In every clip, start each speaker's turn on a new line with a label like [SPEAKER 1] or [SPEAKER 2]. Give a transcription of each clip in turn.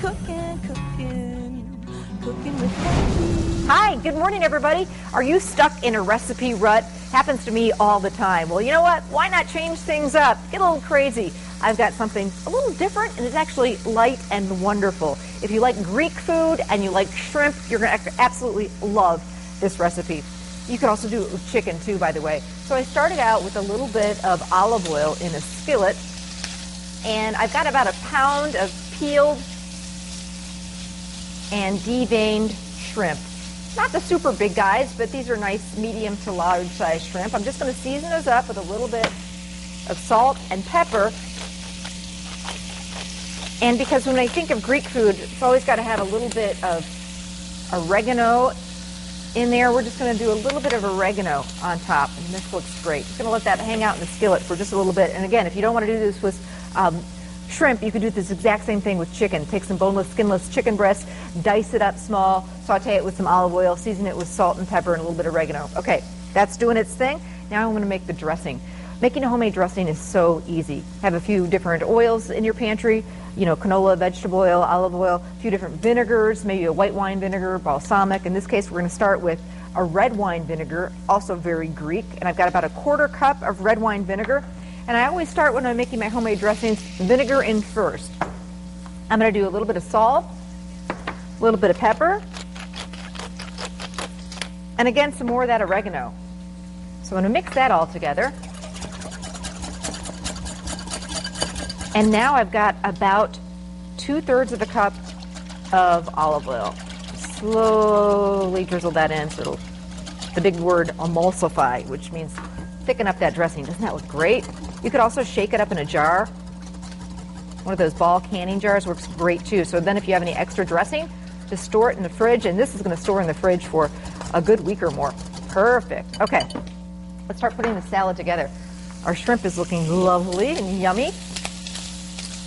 [SPEAKER 1] Cooking with Becky. Hi, good morning, everybody. Are you stuck in a recipe rut? Happens to me all the time. Well, you know what? Why not change things up? Get a little crazy. I've got something a little different, and it's actually light and wonderful. If you like Greek food and you like shrimp, you're going to absolutely love this recipe. You can also do it with chicken, too, by the way. So I started out with a little bit of olive oil in a skillet, and I've got about a pound of peeled and deveined shrimp. Not the super big guys, but these are nice medium to large size shrimp. I'm just going to season those up with a little bit of salt and pepper. And because when I think of Greek food, it's always got to have a little bit of oregano in there. We're just going to do a little bit of oregano on top, and this looks great. Just going to let that hang out in the skillet for just a little bit. And again, if you don't want to do this with shrimp, you could do this exact same thing with chicken. Take some boneless, skinless chicken breast, dice it up small, saute it with some olive oil, season it with salt and pepper and a little bit of oregano. Okay, that's doing its thing. Now I'm going to make the dressing. Making a homemade dressing is so easy. Have a few different oils in your pantry, you know, canola, vegetable oil, olive oil, a few different vinegars, maybe a white wine vinegar, balsamic. In this case, we're going to start with a red wine vinegar, also very Greek, and I've got about a quarter cup of red wine vinegar. And I always start when I'm making my homemade dressings, vinegar in first. I'm going to do a little bit of salt, a little bit of pepper, and again, some more of that oregano. So I'm going to mix that all together. And now I've got about 2/3 of a cup of olive oil. Slowly drizzle that in so it'll, the big word, emulsify, which means thicken up that dressing. Doesn't that look great? You could also shake it up in a jar. One of those ball canning jars works great too. So then if you have any extra dressing, just store it in the fridge, and this is going to store in the fridge for a good week or more. Perfect. Okay, let's start putting the salad together. Our shrimp is looking lovely and yummy.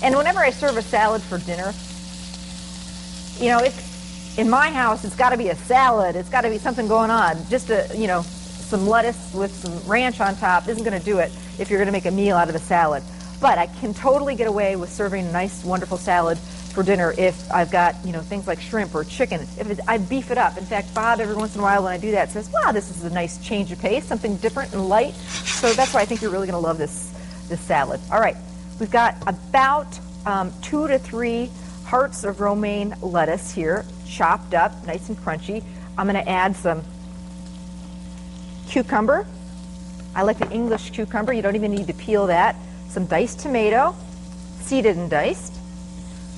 [SPEAKER 1] And whenever I serve a salad for dinner, you know, in my house, it's got to be a salad. It's got to be something going on. Just some lettuce with some ranch on top isn't going to do it if you're going to make a meal out of a salad. But I can totally get away with serving a nice, wonderful salad for dinner if I've got, you know, things like shrimp or chicken. I beef it up. In fact, Bob, every once in a while when I do that, says, wow, this is a nice change of pace, something different and light. So that's why I think you're really going to love this salad. All right, we've got about 2 to 3 hearts of romaine lettuce here, chopped up, nice and crunchy. I'm going to add some cucumber. I like the English cucumber. You don't even need to peel that. Some diced tomato, seeded and diced.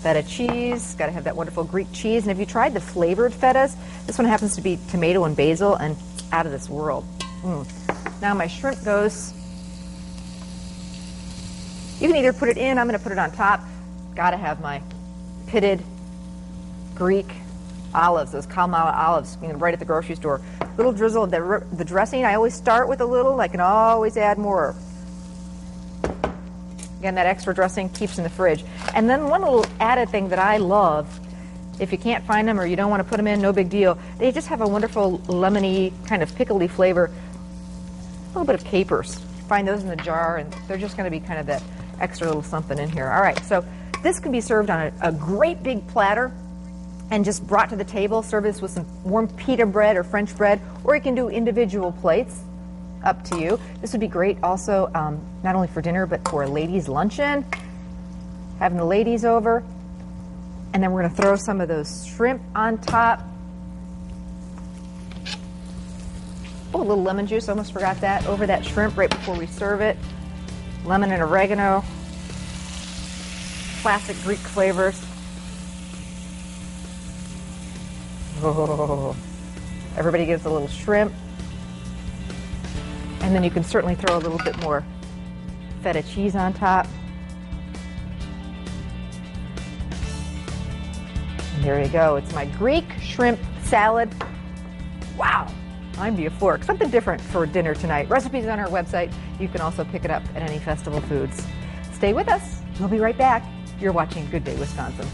[SPEAKER 1] Feta cheese. Got to have that wonderful Greek cheese. And have you tried the flavored fetas? This one happens to be tomato and basil, and out of this world. Now my shrimp goes. You can either put it in. I'm going to put it on top. Got to have my pitted Greek olives, those Kalamata olives, right at the grocery store. Little drizzle of the dressing. I always start with a little. I can always add more. Again, that extra dressing keeps in the fridge. And then one little added thing that I love, if you can't find them or you don't want to put them in, no big deal. They just have a wonderful lemony, kind of pickly flavor. A little bit of capers. Find those in the jar, and they're just going to be kind of that extra little something in here. All right, so this can be served on a great big platter and just brought to the table. Serve this with some warm pita bread or French bread, or you can do individual plates. Up to you. This would be great also not only for dinner but for a ladies' luncheon. Having the ladies over. And then we're going to throw some of those shrimp on top. Oh, a little lemon juice. Almost forgot that. Over that shrimp right before we serve it. Lemon and oregano. Classic Greek flavors. Oh, everybody gets a little shrimp. And then you can certainly throw a little bit more feta cheese on top. And there you go. It's my Greek shrimp salad. Wow. I'm be a fork. Something different for dinner tonight. Recipes on our website. You can also pick it up at any Festival Foods. Stay with us. We'll be right back. You're watching Good Day Wisconsin.